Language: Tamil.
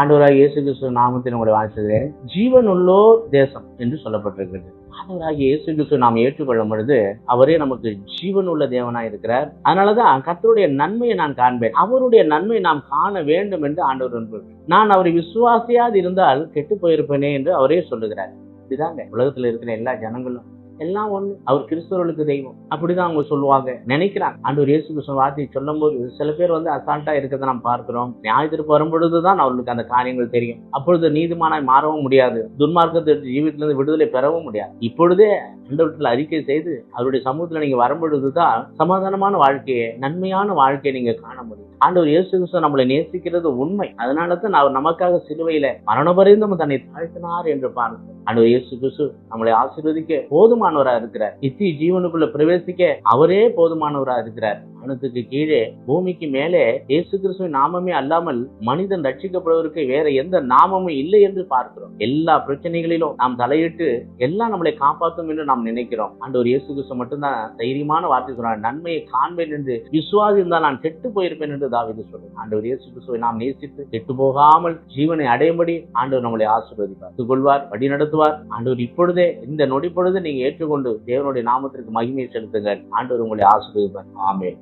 ஆண்டவராகிய இயேசு கிறிஸ்து நாமத்தில் உங்களை வாழ்த்துகிறேன். ஜீவனுள்ளோர் தேசம் என்று சொல்லப்பட்டிருக்கிறது. ஆண்டவராகிய இயேசு கிறிஸ்து நாம் ஏற்றுக்கொள்ளும் பொழுது அவரே நமக்கு ஜீவனுள்ள தேவனாய் இருக்கிறார். அதனாலதான் கர்த்தருடைய நன்மையை நான் காண்பேன், அவருடைய நன்மை நாம் காண வேண்டும் என்று ஆண்டவர் விரும்புகிறார். நான் அவரை விசுவாசியாது இருந்தால் கெட்டு போயிருப்பேனே என்று அவரே சொல்லுகிறார். இதுதாங்க உலகத்துல இருக்கிற எல்லா ஜனங்களும் எல்லாம் ஒண்ணு, அவர் கிறிஸ்தவர்களுக்கு தெய்வம் அப்படிதான் அவங்க சொல்லுவாங்க, நினைக்கிறாங்க. ஆண்டவர் இயேசு கிறிஸ்து வார்த்தையை சொல்லும் போது சில பேர் அசால்ட்டா இருக்கிறத நாம் பார்க்கிறோம். நியாயத்திற்கு வரும்பொழுதுதான் அவர்களுக்கு அந்த காரியங்கள் தெரியும். அப்பொழுது நீதிமானாய் மாறவும் முடியாது, துன்மார்க்கத்தை ஜீவித்திலிருந்து விடுதலை பெறவும் முடியாது. இப்பொழுதே ஆண்டவரத்தில் அறிக்கை செய்து அவருடைய சமூகத்துல நீங்க வரும்பொழுதுதான் சமாதானமான வாழ்க்கையை, நன்மையான வாழ்க்கையை நீங்க காண முடியும். ஆண்டவர் இயேசு கிறிஸ்து நம்மளை நேசிக்கிறது உண்மை. அதனாலதான் அவர் நமக்காக சிலுவையில மரணபரியந்தம் தன்னை தாழ்த்தினார் என்று பார்க்கிறோம். ஆண்டவர் இயேசு கிறிஸ்து நம்மளை ஆசீர்வதிக்க போதுமானவரா இருக்கிறார். நித்திய ஜீவனுக்குள்ள பிரவேசிக்க அவரே போதுமானவரா இருக்கிறார். வானத்துக்கு கீழே பூமிக்கு மேலே இயேசு கிறிஸ்துவின் நாமமே அல்லாமல் மனிதன் ரட்சிக்கப்படுவதற்கு வேற எந்த நாமமும் இல்லை என்று பார்க்கிறோம். எல்லா பிரச்சனைகளிலும் நாம் தலையிட்டு எல்லாம் நம்மளை காப்பாற்றும் என்று நாம் நினைக்கிறோம். ஆண்டவர் இயேசு கிறிஸ்து மட்டும்தான் தைரியமான வார்த்தை சொல்றார், நன்மையை காண்பேன் என்று விசுவாசி இருந்தால் நான் கெட்டு போயிருப்பேன் என்று தாவீது சொல்றார். ஆண்டவர் இயேசு கிறிஸ்துவை நாம் நேசித்து கெட்டு போகாமல் ஜீவனை அடையும்படி ஆண்டவர் நம்மளை ஆசீர்வதிப்பார், கொள்வார், வழி நடத்துவார். ஆண்டவர் இப்பொழுதே இந்த நொடி பொழுது நீங்க ஏற்றுக்கொண்டு தேவனுடைய நாமத்திற்கு மகிமையை செலுத்துங்கள். ஆண்டவர் உங்களை ஆசீர்வதிப்பார். ஆமென்.